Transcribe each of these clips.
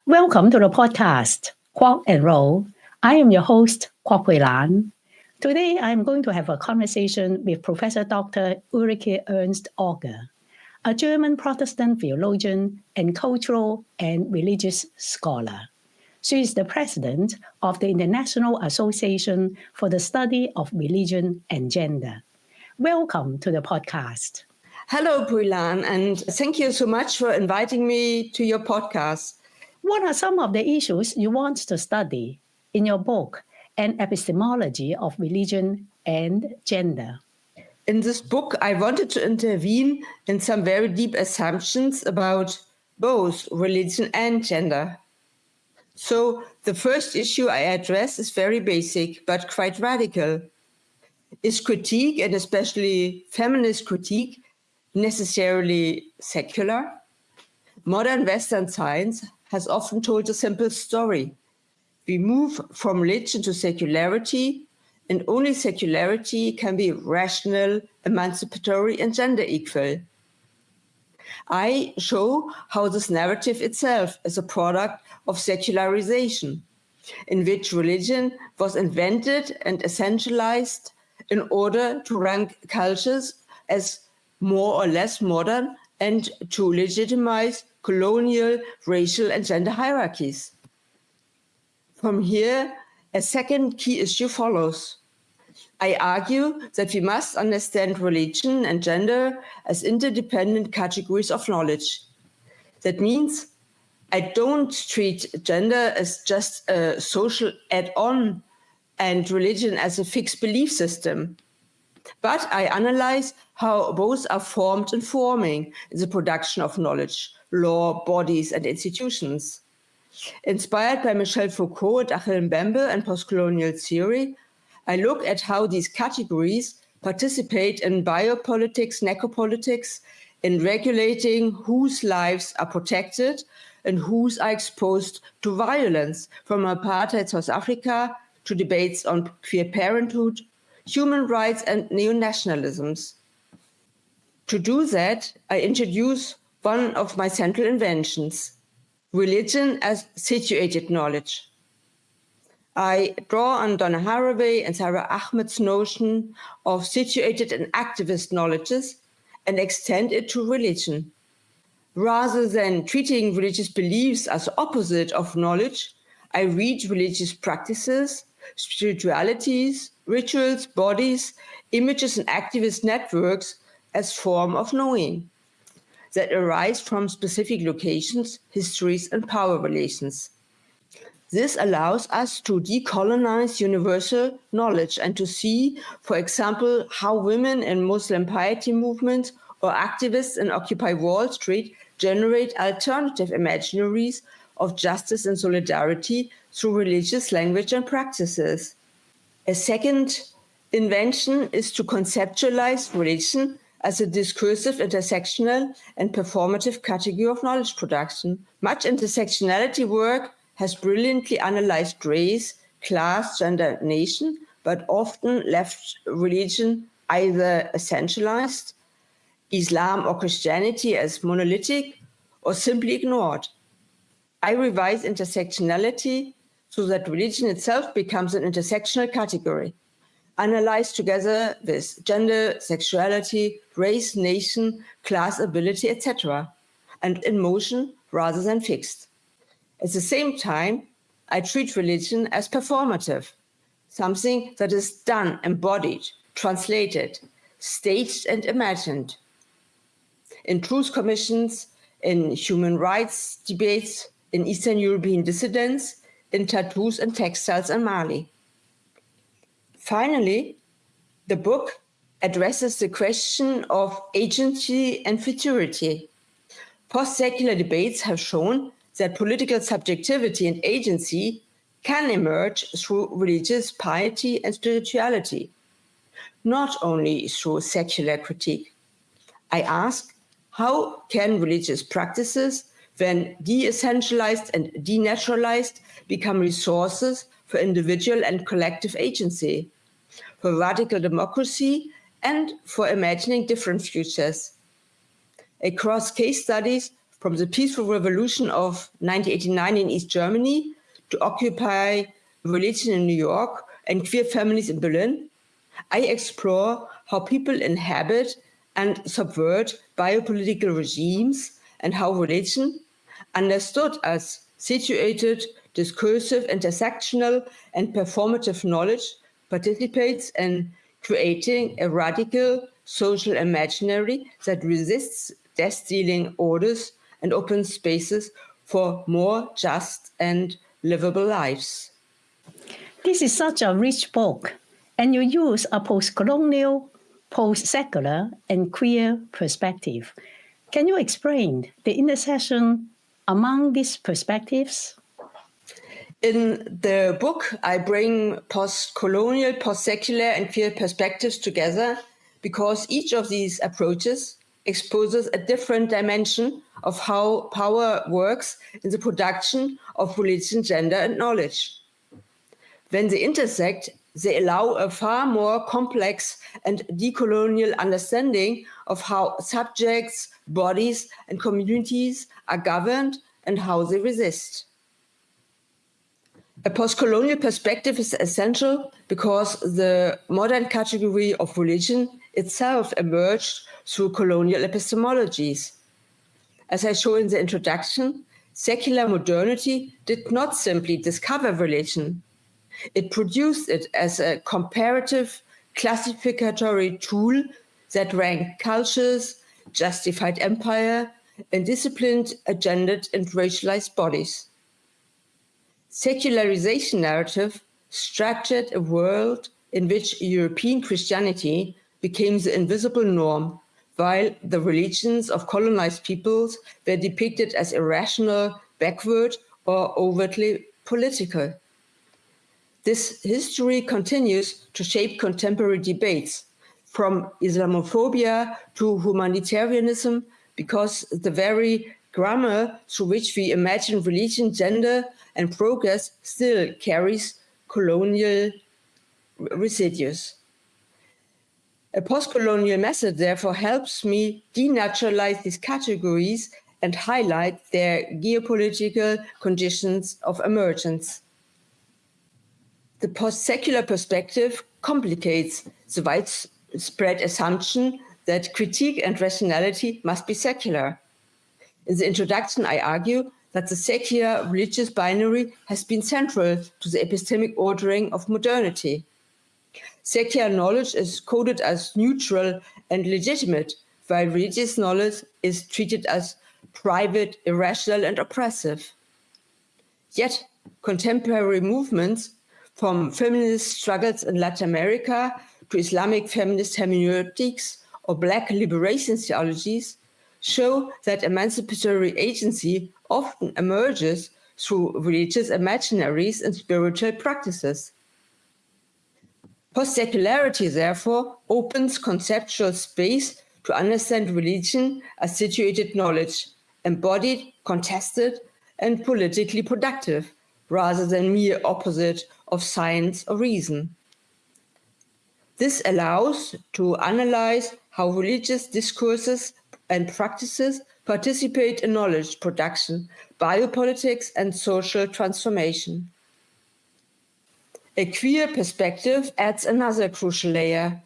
Welcome to the podcast, Quark and Roll. I am your host, Kwok Hui Lan. Today, I'm going to have a conversation with Professor Dr. Ulrike Ernst-Auga, a German Protestant theologian and cultural and religious scholar. She is the president of the International Association for the Study of Religion and Gender. Welcome to the podcast. Hello, Puilan, and thank you so much for inviting me to your podcast. What are some of the issues you want to study in your book, An Epistemology of Religion and Gender? In this book, I wanted to intervene in some very deep assumptions about both religion and gender. So the first issue I address is very basic, but quite radical. Is critique, and especially feminist critique, necessarily secular? Modern Western science has often told a simple story. We move from religion to secularity, and only secularity can be rational, emancipatory, and gender equal. I show how this narrative itself is a product of secularization, in which religion was invented and essentialized in order to rank cultures as more or less modern and to legitimize colonial, racial, and gender hierarchies. From here, a second key issue follows. I argue that we must understand religion and gender as interdependent categories of knowledge. That means I don't treat gender as just a social add-on and religion as a fixed belief system. But I analyze how both are formed and forming in the production of knowledge, law, bodies, and institutions. Inspired by Michel Foucault and Achille Mbembe and postcolonial theory, I look at how these categories participate in biopolitics, necropolitics, in regulating whose lives are protected and whose are exposed to violence, from apartheid South Africa to debates on queer parenthood, human rights, and neo-nationalisms. To do that, I introduce one of my central inventions, religion as situated knowledge. I draw on Donna Haraway and Sarah Ahmed's notion of situated and activist knowledges and extend it to religion. Rather than treating religious beliefs as opposite of knowledge, I read religious practices, spiritualities, rituals, bodies, images, and activist networks as form of knowing that arise from specific locations, histories, and power relations. This allows us to decolonize universal knowledge and to see, for example, how women in Muslim piety movements or activists in Occupy Wall Street generate alternative imaginaries of justice and solidarity through religious language and practices. A second invention is to conceptualize religion as a discursive, intersectional, and performative category of knowledge production. Much intersectionality work has brilliantly analyzed race, class, gender, nation, but often left religion either essentialized, Islam or Christianity as monolithic, or simply ignored. I revise intersectionality so that religion itself becomes an intersectional category, analyzed together with gender, sexuality, race, nation, class, ability, etc., and in motion rather than fixed. At the same time, I treat religion as performative, something that is done, embodied, translated, staged, and imagined. In truth commissions, in human rights debates, in Eastern European dissidents, in tattoos and textiles in Mali. Finally, the book addresses the question of agency and futurity. Post-secular debates have shown that political subjectivity and agency can emerge through religious piety and spirituality, not only through secular critique. I ask, how can religious practices, when de-essentialized and denaturalized, become resources for individual and collective agency, for radical democracy, and for imagining different futures? Across case studies from the peaceful revolution of 1989 in East Germany to Occupy religion in New York and queer families in Berlin, I explore how people inhabit and subvert biopolitical regimes and how religion, understood as situated, discursive, intersectional, and performative knowledge, participates in creating a radical social imaginary that resists death-dealing orders and opens spaces for more just and livable lives. This is such a rich book, and you use a postcolonial, postsecular, and queer perspective. Can you explain the intersection among these perspectives? In the book, I bring postcolonial, postsecular, and queer perspectives together because each of these approaches exposes a different dimension of how power works in the production of religion, gender, and knowledge. When they intersect, they allow a far more complex and decolonial understanding of how subjects, bodies, and communities are governed and how they resist. A postcolonial perspective is essential because the modern category of religion itself emerged through colonial epistemologies. As I show in the introduction, secular modernity did not simply discover religion. It produced it as a comparative classificatory tool that ranked cultures, justified empire, and disciplined, agendaed, and racialized bodies. Secularization narrative structured a world in which European Christianity became the invisible norm, while the religions of colonized peoples were depicted as irrational, backward, or overtly political. This history continues to shape contemporary debates, from Islamophobia to humanitarianism, because the very grammar through which we imagine religion, gender, and progress still carries colonial residues. A postcolonial method therefore helps me denaturalize these categories and highlight their geopolitical conditions of emergence. The postsecular perspective complicates the widespread assumption that critique and rationality must be secular. In the introduction, I argue that the secular religious binary has been central to the epistemic ordering of modernity. Secular knowledge is coded as neutral and legitimate, while religious knowledge is treated as private, irrational, and oppressive. Yet, contemporary movements, from feminist struggles in Latin America to Islamic feminist hermeneutics or Black liberation theologies, show that emancipatory agency often emerges through religious imaginaries and spiritual practices. Postsecularity, therefore, opens conceptual space to understand religion as situated knowledge, embodied, contested, and politically productive, rather than mere opposite of science or reason. This allows to analyze how religious discourses and practices participate in knowledge production, biopolitics, and social transformation. A queer perspective adds another crucial layer.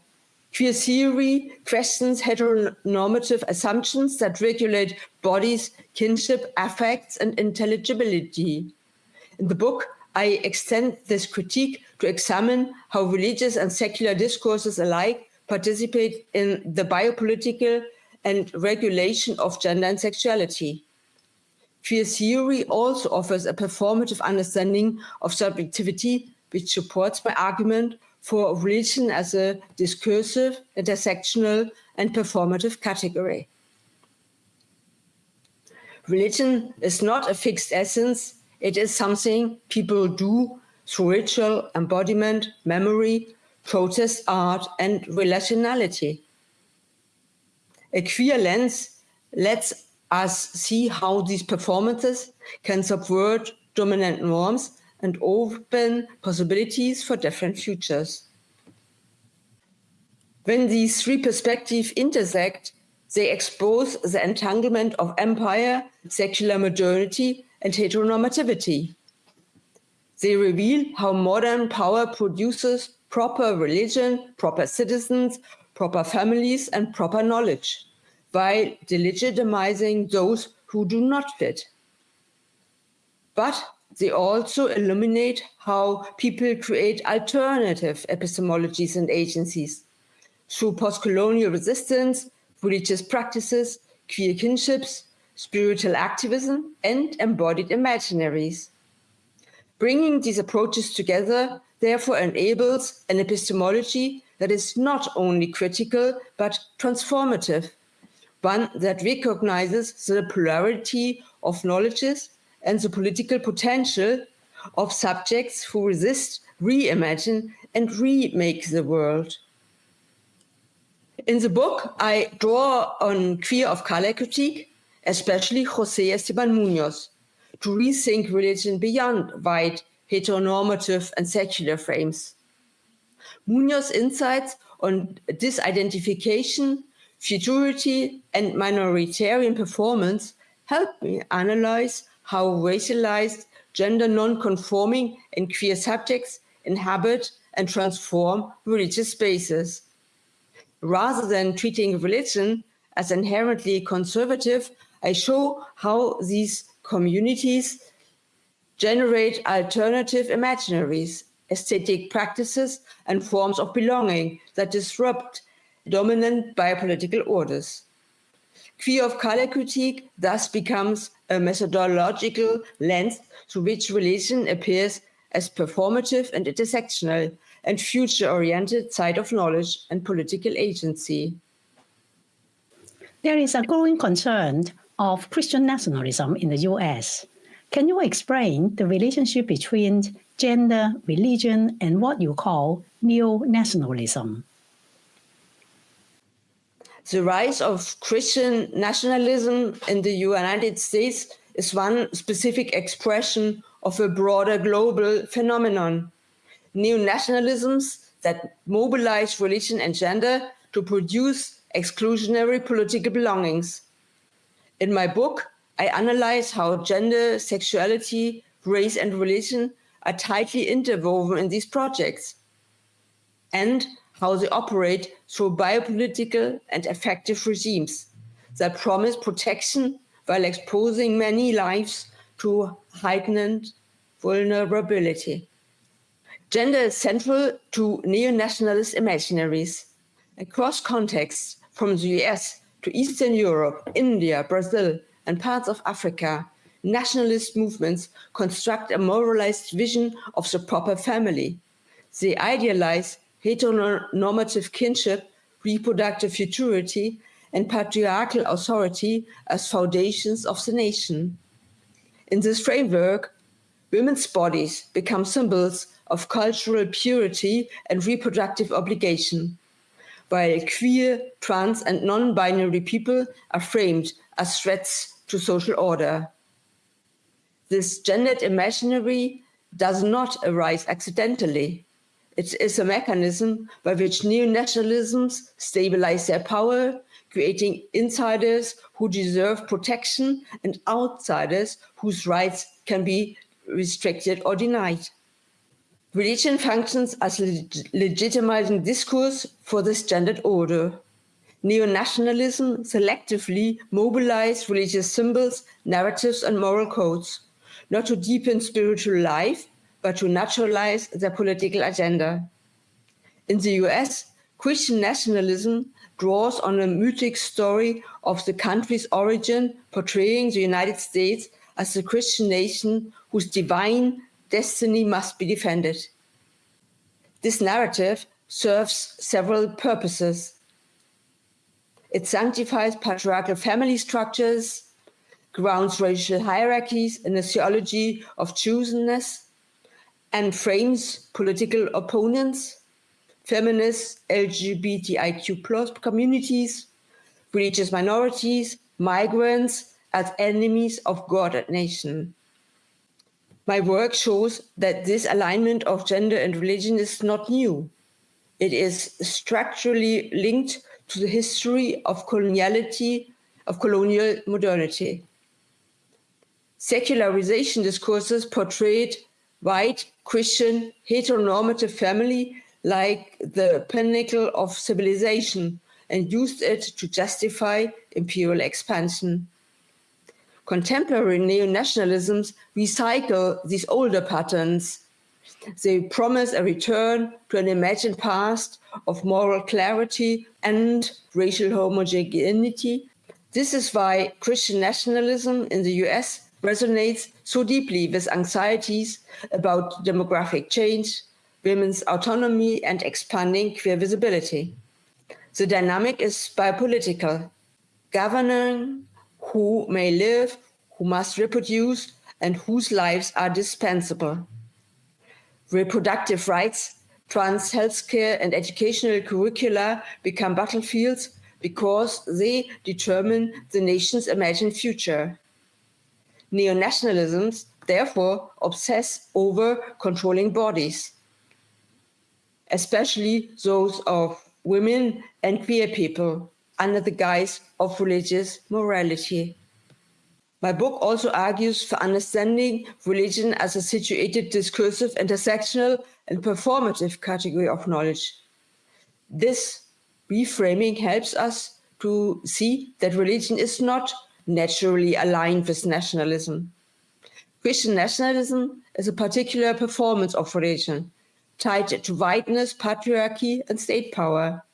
Queer theory questions heteronormative assumptions that regulate bodies, kinship, affects, and intelligibility. In the book, I extend this critique to examine how religious and secular discourses alike participate in the biopolitical and regulation of gender and sexuality. Queer theory also offers a performative understanding of subjectivity, which supports my argument for religion as a discursive, intersectional, and performative category. Religion is not a fixed essence. It is something people do through ritual, embodiment, memory, protest, art, and relationality. A queer lens lets us see how these performances can subvert dominant norms and open possibilities for different futures. When these three perspectives intersect, They expose the entanglement of empire, secular modernity, and heteronormativity. They reveal how modern power produces proper religion, proper citizens, proper families, and proper knowledge, while delegitimizing those who do not fit. But they also illuminate how people create alternative epistemologies and agencies through postcolonial resistance, religious practices, queer kinships, spiritual activism, and embodied imaginaries. Bringing these approaches together therefore enables an epistemology that is not only critical but transformative, one that recognizes the plurality of knowledges and the political potential of subjects who resist, reimagine, and remake the world. In the book, I draw on queer of color critique, especially José Esteban Muñoz, to rethink religion beyond white, heteronormative, and secular frames. Muñoz's insights on disidentification, futurity, and minoritarian performance helped me analyze how racialized, gender non-conforming, and queer subjects inhabit and transform religious spaces. Rather than treating religion as inherently conservative, I show how these communities generate alternative imaginaries, aesthetic practices, and forms of belonging that disrupt dominant biopolitical orders. Queer of color critique thus becomes a methodological lens through which religion appears as performative and intersectional and future-oriented side of knowledge and political agency. There is a growing concern of Christian nationalism in the US. Can you explain the relationship between gender, religion, and what you call neo-nationalism? The rise of Christian nationalism in the United States is one specific expression of a broader global phenomenon. Neo-nationalisms that mobilize religion and gender to produce exclusionary political belongings. In my book, I analyze how gender, sexuality, race, and religion are tightly interwoven in these projects, and how they operate through biopolitical and affective regimes that promise protection while exposing many lives to heightened vulnerability. Gender is central to neo-nationalist imaginaries. Across contexts, from the US to Eastern Europe, India, Brazil, and parts of Africa, nationalist movements construct a moralized vision of the proper family. They idealize heteronormative kinship, reproductive futurity, and patriarchal authority as foundations of the nation. In this framework, women's bodies become symbols of cultural purity and reproductive obligation, while queer, trans, and non-binary people are framed as threats to social order. This gendered imaginary does not arise accidentally. It is a mechanism by which neo-nationalisms stabilize their power, creating insiders who deserve protection and outsiders whose rights can be restricted or denied. Religion functions as legitimizing discourse for this gendered order. Neo-nationalism selectively mobilizes religious symbols, narratives, and moral codes, not to deepen spiritual life, but to naturalize their political agenda. In the US, Christian nationalism draws on a mythic story of the country's origin, portraying the United States as a Christian nation whose divine destiny must be defended. This narrative serves several purposes. It sanctifies patriarchal family structures, grounds racial hierarchies in a theology of chosenness, and frames political opponents, feminists, LGBTIQ+ communities, religious minorities, migrants as enemies of God and nation. My work shows that this alignment of gender and religion is not new. It is structurally linked to the history of coloniality, of colonial modernity. Secularization discourses portrayed white, Christian, heteronormative family like the pinnacle of civilization and used it to justify imperial expansion. Contemporary neo-nationalisms recycle these older patterns. They promise a return to an imagined past of moral clarity and racial homogeneity. This is why Christian nationalism in the US resonates so deeply with anxieties about demographic change, women's autonomy, and expanding queer visibility. The dynamic is biopolitical, governing who may live, who must reproduce, and whose lives are dispensable. Reproductive rights, trans healthcare, and educational curricula become battlefields because they determine the nation's imagined future. Neo-nationalisms, therefore, obsess over controlling bodies, especially those of women and queer people, under the guise of religious morality. My book also argues for understanding religion as a situated, discursive, intersectional, and performative category of knowledge. This reframing helps us to see that religion is not naturally aligned with nationalism. Christian nationalism is a particular performance of religion, tied to whiteness, patriarchy, and state power.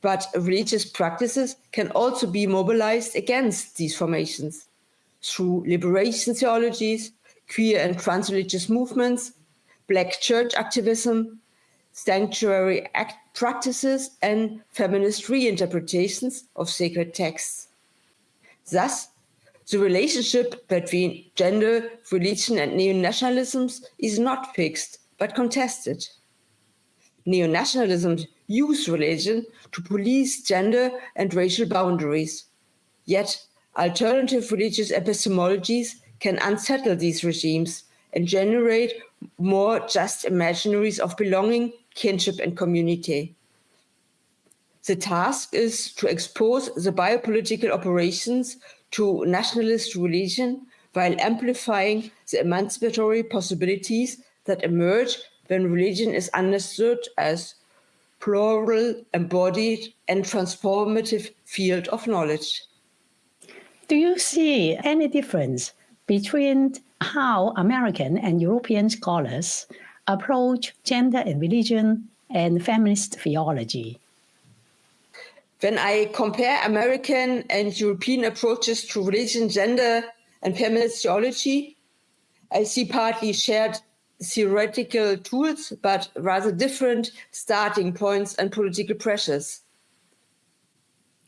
But religious practices can also be mobilized against these formations through liberation theologies, queer and trans-religious movements, Black church activism, sanctuary act practices, and feminist reinterpretations of sacred texts. Thus, the relationship between gender, religion, and neo-nationalisms is not fixed, but contested. Neo-nationalisms use religion to police gender and racial boundaries. Yet, alternative religious epistemologies can unsettle these regimes and generate more just imaginaries of belonging, kinship, and community. The task is to expose the biopolitical operations to nationalist religion while amplifying the emancipatory possibilities that emerge when religion is understood as plural, embodied, and transformative field of knowledge. Do you see any difference between how American and European scholars approach gender and religion and feminist theology? When I compare American and European approaches to religion, gender, and feminist theology, I see partly shared theoretical tools, but rather different starting points and political pressures.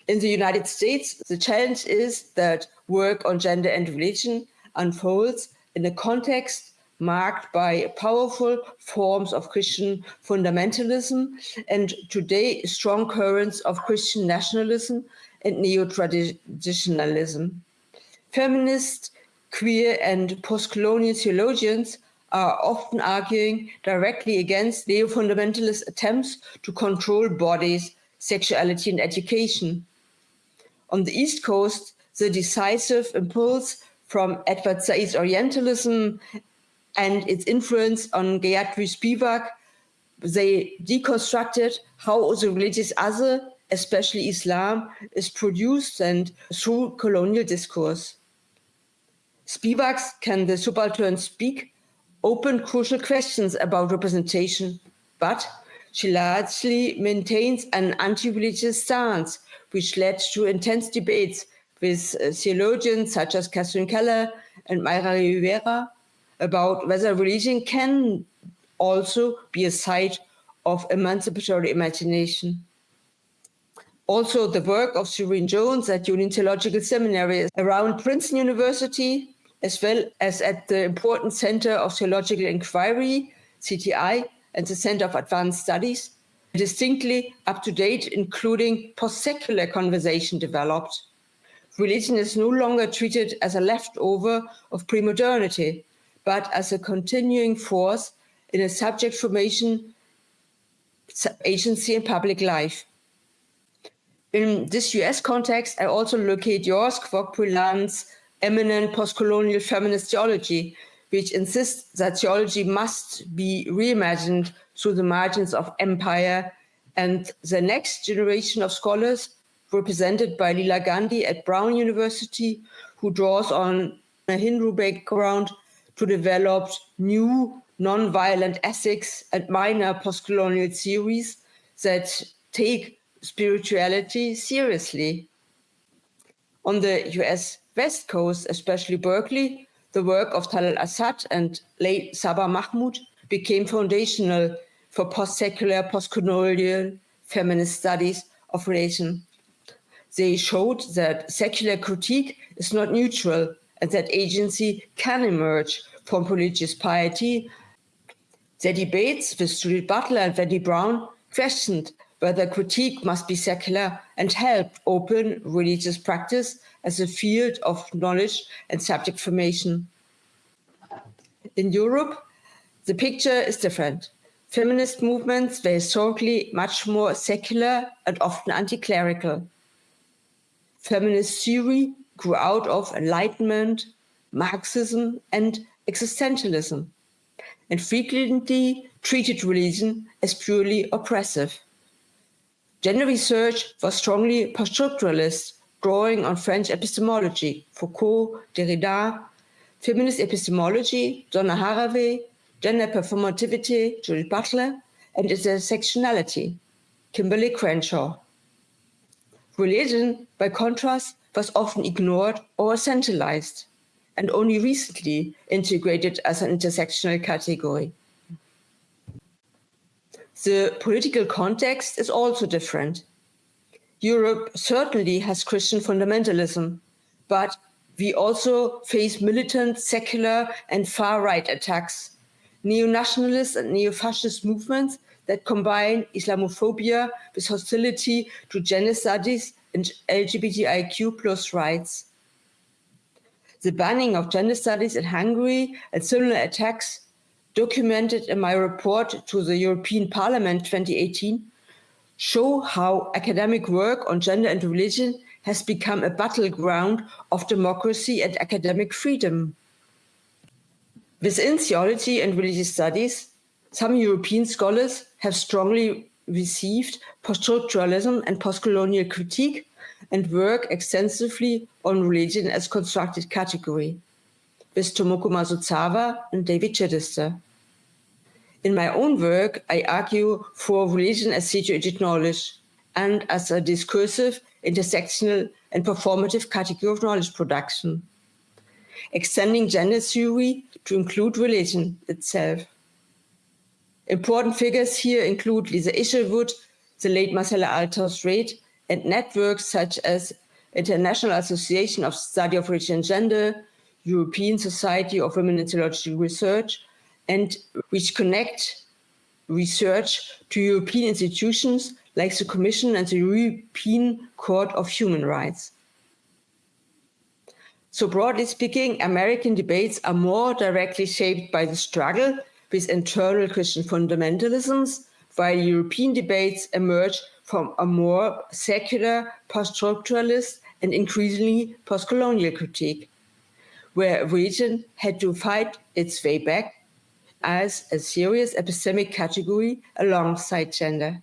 In the United States, the challenge is that work on gender and religion unfolds in a context marked by powerful forms of Christian fundamentalism and today strong currents of Christian nationalism and neo-traditionalism. Feminist, queer, and postcolonial theologians are often arguing directly against neo-fundamentalist attempts to control bodies, sexuality, and education. On the East Coast, the decisive impulse from Edward Said's Orientalism and its influence on Gayatri Spivak, they deconstructed how the religious other, especially Islam, is produced and through colonial discourse. Spivak's Can the Subaltern Speak opened crucial questions about representation, but she largely maintains an anti-religious stance, which led to intense debates with theologians such as Catherine Keller and Mayra Rivera about whether religion can also be a site of emancipatory imagination. Also, the work of Serene Jones at Union Theological Seminary around Princeton University, as well as at the important Center of Theological Inquiry, CTI, and the Center of Advanced Studies, distinctly up to date, including postsecular conversation developed. Religion is no longer treated as a leftover of pre-modernity, but as a continuing force in a subject formation, agency, and public life. In this US context, I also locate yours, Kwok-Pui-Lan's eminent postcolonial feminist theology, which insists that theology must be reimagined through the margins of empire, and the next generation of scholars, represented by Lila Gandhi at Brown University, who draws on a Hindu background to develop new non-violent ethics and minor postcolonial theories that take spirituality seriously. On the US West Coast, especially Berkeley, the work of Talal Asad and late Sabah Mahmood became foundational for postsecular, postcolonial feminist studies of religion. They showed that secular critique is not neutral and that agency can emerge from religious piety. Their debates with Judith Butler and Wendy Brown questioned whether critique must be secular and helped open religious practice as a field of knowledge and subject formation. In Europe, the picture is different. Feminist movements were historically much more secular and often anti-clerical. Feminist theory grew out of Enlightenment, Marxism, and existentialism, and frequently treated religion as purely oppressive. Gender research was strongly poststructuralist, drawing on French epistemology, Foucault, Derrida, feminist epistemology, Donna Haraway, gender performativity, Judith Butler, and intersectionality, Kimberly Crenshaw. Religion, by contrast, was often ignored or essentialized, and only recently integrated as an intersectional category. The political context is also different. Europe certainly has Christian fundamentalism, but we also face militant, secular, and far-right attacks, neo-nationalist and neo-fascist movements that combine Islamophobia with hostility to gender studies and LGBTIQ+ rights. The banning of gender studies in Hungary and similar attacks, documented in my report to the European Parliament 2018, show how academic work on gender and religion has become a battleground of democracy and academic freedom. Within theology and religious studies, some European scholars have strongly received poststructuralism and postcolonial critique and work extensively on religion as constructed category, with Tomoko Masuzawa and David Chittister. In my own work, I argue for religion as situated knowledge and as a discursive, intersectional, and performative category of knowledge production, extending gender theory to include religion itself. Important figures here include Lisa Isherwood, the late Marcella Althaus-Reid, and networks such as International Association of Study of Religion and Gender, European Society of Women in Theological Research, and which connect research to European institutions like the Commission and the European Court of Human Rights. So broadly speaking, American debates are more directly shaped by the struggle with internal Christian fundamentalisms, while European debates emerge from a more secular, post-structuralist, and increasingly post-colonial critique, where religion had to fight its way back as a serious epistemic category alongside gender.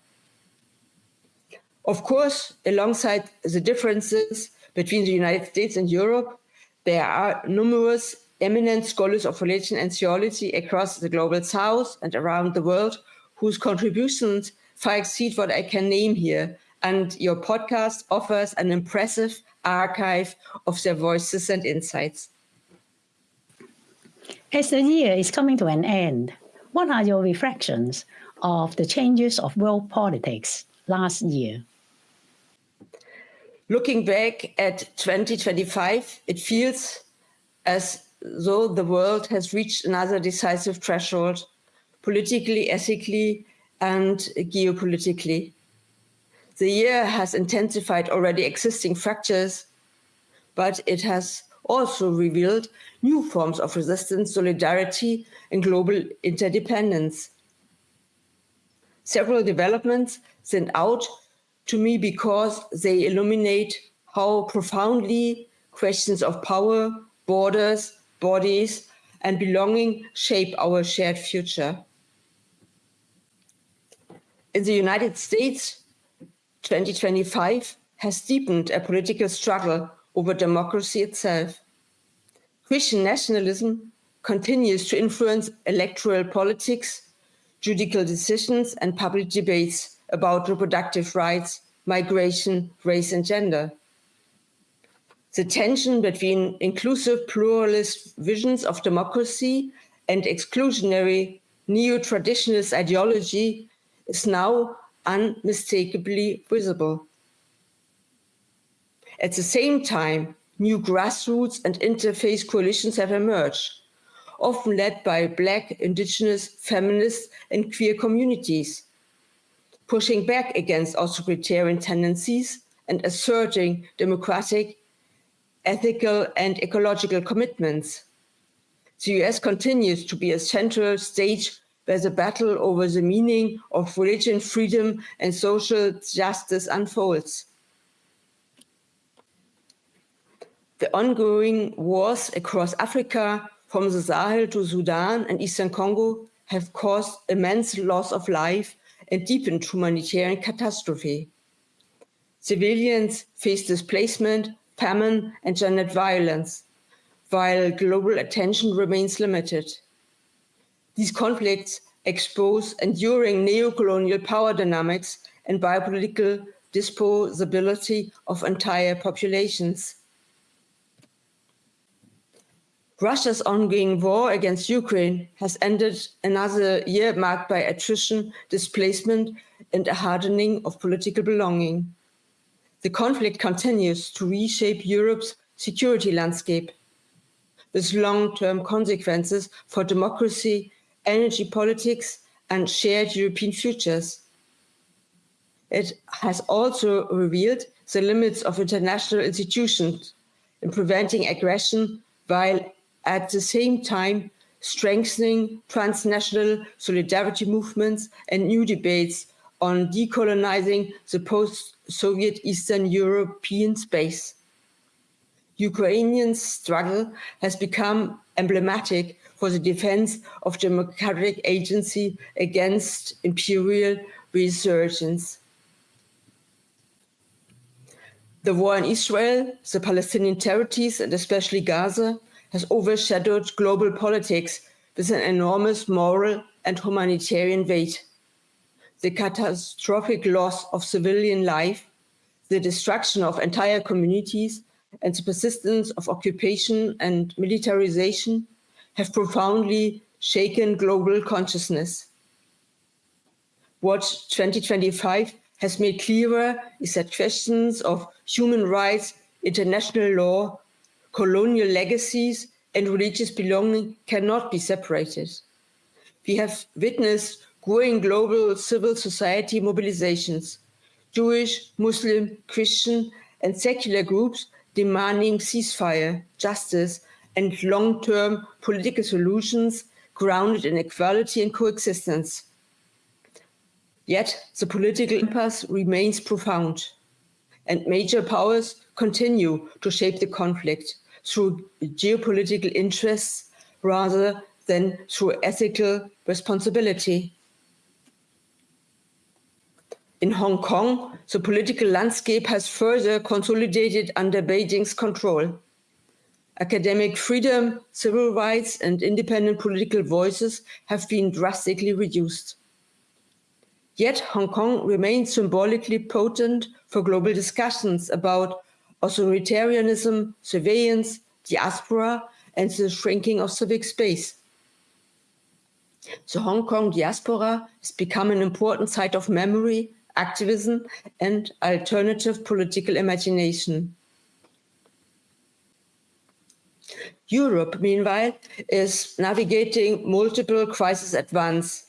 Of course, alongside the differences between the United States and Europe, there are numerous eminent scholars of religion and theology across the global south and around the world whose contributions far exceed what I can name here, and your podcast offers an impressive archive of their voices and insights. As the year is coming to an end, what are your reflections of the changes of world politics last year? Looking back at 2025, it feels as though the world has reached another decisive threshold, politically, ethically, and geopolitically. The year has intensified already existing fractures, but it has also revealed new forms of resistance, solidarity, and global interdependence. Several developments stand out to me because they illuminate how profoundly questions of power, borders, bodies, and belonging shape our shared future. In the United States, 2025 has deepened a political struggle over democracy itself. Christian nationalism continues to influence electoral politics, judicial decisions, and public debates about reproductive rights, migration, race, and gender. The tension between inclusive pluralist visions of democracy and exclusionary neo-traditionalist ideology is now unmistakably visible. At the same time, new grassroots and interfaith coalitions have emerged, often led by Black, Indigenous, feminist, and queer communities, pushing back against authoritarian tendencies and asserting democratic, ethical, and ecological commitments. The US continues to be a central stage where the battle over the meaning of religion, freedom, and social justice unfolds. The ongoing wars across Africa, from the Sahel to Sudan and Eastern Congo, have caused immense loss of life and deepened humanitarian catastrophe. Civilians face displacement, famine, and gendered violence, while global attention remains limited. These conflicts expose enduring neo-colonial power dynamics and biopolitical disposability of entire populations. Russia's ongoing war against Ukraine has ended another year marked by attrition, displacement, and a hardening of political belonging. The conflict continues to reshape Europe's security landscape, with long-term consequences for democracy, energy politics, and shared European futures. It has also revealed the limits of international institutions in preventing aggression, while at the same time strengthening transnational solidarity movements and new debates on decolonizing the post-Soviet Eastern European space. Ukrainian struggle has become emblematic for the defense of democratic agency against imperial resurgence. The war in Israel, the Palestinian territories, and especially Gaza, has overshadowed global politics with an enormous moral and humanitarian weight. The catastrophic loss of civilian life, the destruction of entire communities, and the persistence of occupation and militarization have profoundly shaken global consciousness. What 2025 has made clearer is that questions of human rights, international law, colonial legacies, and religious belonging cannot be separated. We have witnessed growing global civil society mobilizations, Jewish, Muslim, Christian, and secular groups demanding ceasefire, justice, and long-term political solutions grounded in equality and coexistence. Yet the political impasse remains profound, and major powers continue to shape the conflict through geopolitical interests rather than through ethical responsibility. In Hong Kong, the political landscape has further consolidated under Beijing's control. Academic freedom, civil rights, and independent political voices have been drastically reduced. Yet Hong Kong remains symbolically potent for global discussions about authoritarianism, surveillance, diaspora, and the shrinking of civic space. The Hong Kong diaspora has become an important site of memory, activism, and alternative political imagination. Europe, meanwhile, is navigating multiple crises at once.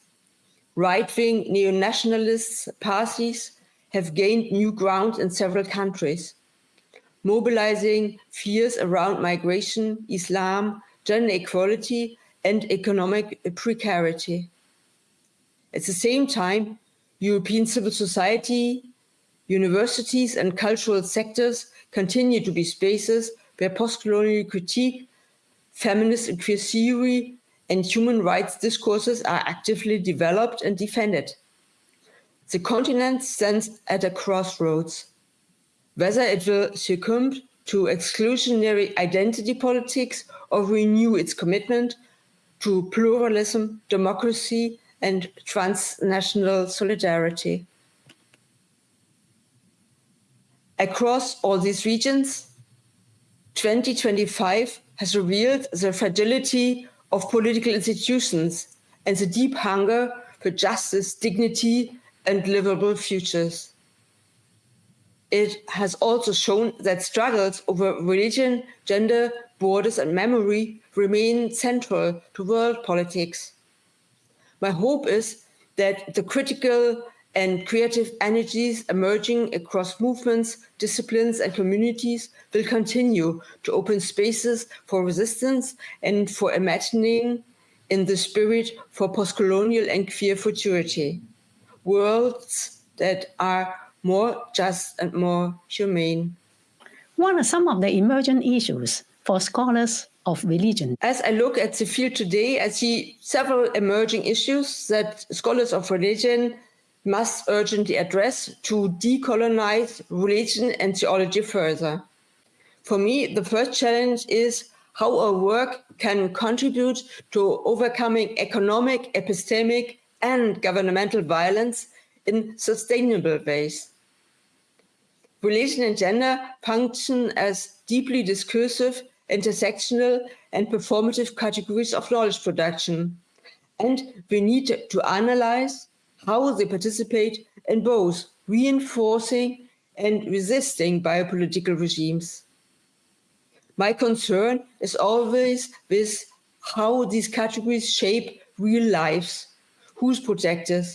Right-wing neo-nationalist parties have gained new ground in several countries, mobilizing fears around migration, Islam, gender equality, and economic precarity. At the same time, European civil society universities and cultural sectors continue to be spaces where postcolonial critique, feminist and queer theory, and human rights discourses are actively developed and defended. The continent stands at a crossroads. Whether it will succumb to exclusionary identity politics or renew its commitment to pluralism, democracy, and transnational solidarity. Across all these regions, 2025 has revealed the fragility of political institutions and the deep hunger for justice, dignity, and livable futures. It has also shown that struggles over religion, gender, borders, and memory remain central to world politics. My hope is that the critical and creative energies emerging across movements, disciplines, and communities will continue to open spaces for resistance and for imagining in the spirit for postcolonial and queer futurity, worlds that are more just and more humane. What are some of the emergent issues for scholars of religion? As I look at the field today, I see several emerging issues that scholars of religion must urgently address to decolonize religion and theology further. For me, the first challenge is how our work can contribute to overcoming economic, epistemic, and governmental violence in sustainable ways. Religion and gender function as deeply discursive, intersectional, and performative categories of knowledge production, and we need to analyze how they participate in both reinforcing and resisting biopolitical regimes. My concern is always with how these categories shape real lives, who's protected,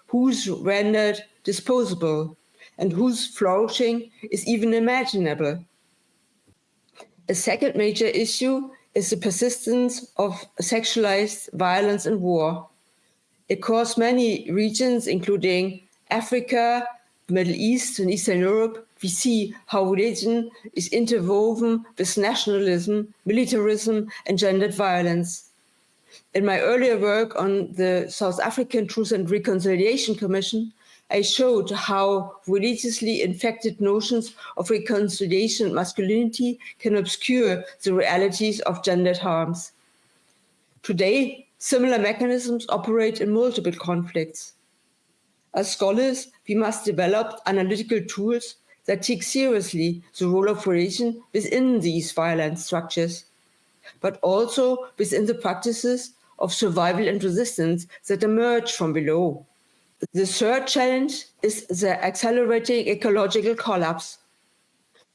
who's rendered disposable, and whose flourishing is even imaginable. A second major issue is the persistence of sexualized violence and war. Across many regions, including Africa, the Middle East, and Eastern Europe, we see how religion is interwoven with nationalism, militarism, and gendered violence. In my earlier work on the South African Truth and Reconciliation Commission, I showed how religiously infected notions of reconciliation and masculinity can obscure the realities of gendered harms. Today, similar mechanisms operate in multiple conflicts. As scholars, we must develop analytical tools that take seriously the role of religion within these violent structures, but also within the practices of survival and resistance that emerge from below. The third challenge is the accelerating ecological collapse.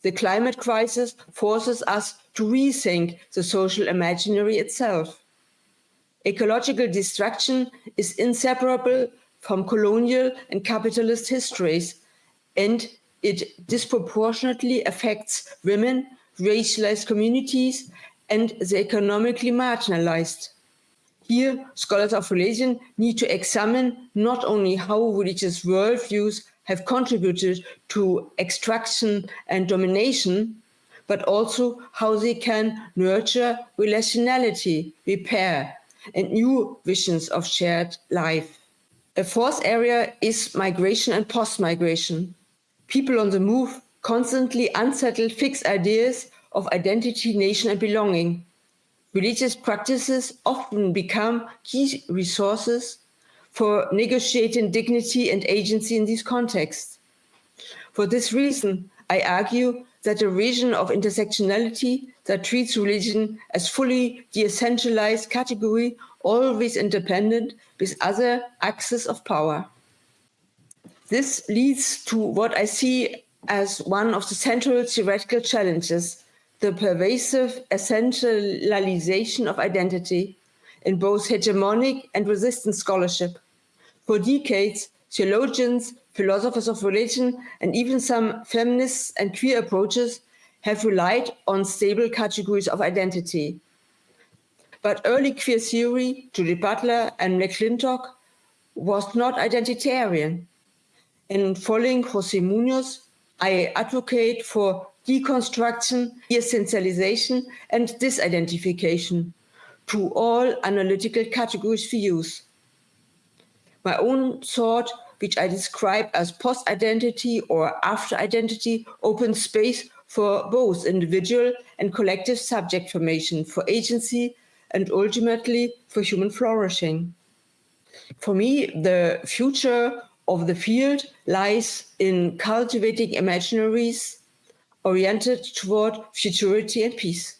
The climate crisis forces us to rethink the social imaginary itself. Ecological destruction is inseparable from colonial and capitalist histories, and it disproportionately affects women, racialized communities, and the economically marginalized. Here, scholars of religion need to examine not only how religious worldviews have contributed to extraction and domination, but also how they can nurture relationality, repair, and new visions of shared life. A fourth area is migration and post-migration. People on the move constantly unsettle fixed ideas of identity, nation, and belonging. Religious practices often become key resources for negotiating dignity and agency in these contexts. For this reason, I argue that a vision of intersectionality that treats religion as fully decentralized category, always independent with other axes of power. This leads to what I see as one of the central theoretical challenges: the pervasive essentialization of identity in both hegemonic and resistant scholarship. For decades, theologians, philosophers of religion, and even some feminists and queer approaches have relied on stable categories of identity. But early queer theory, Judith Butler and McClintock, was not identitarian. In following José Muñoz, I advocate for deconstruction, essentialization, and disidentification to all analytical categories we use. My own thought, which I describe as post-identity or after-identity, opens space for both individual and collective subject formation, for agency, and ultimately for human flourishing. For me, the future of the field lies in cultivating imaginaries oriented toward futurity and peace.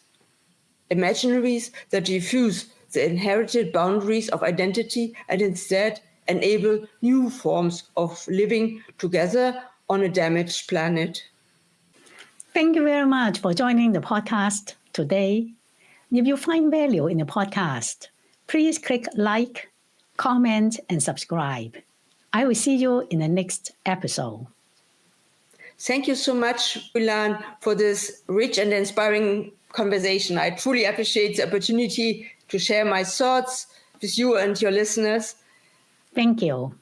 Imaginaries that refuse the inherited boundaries of identity and instead enable new forms of living together on a damaged planet. Thank you very much for joining the podcast today. If you find value in the podcast, please click like, comment, and subscribe. I will see you in the next episode. Thank you so much, Ulan, for this rich and inspiring conversation. I truly appreciate the opportunity to share my thoughts with you and your listeners. Thank you.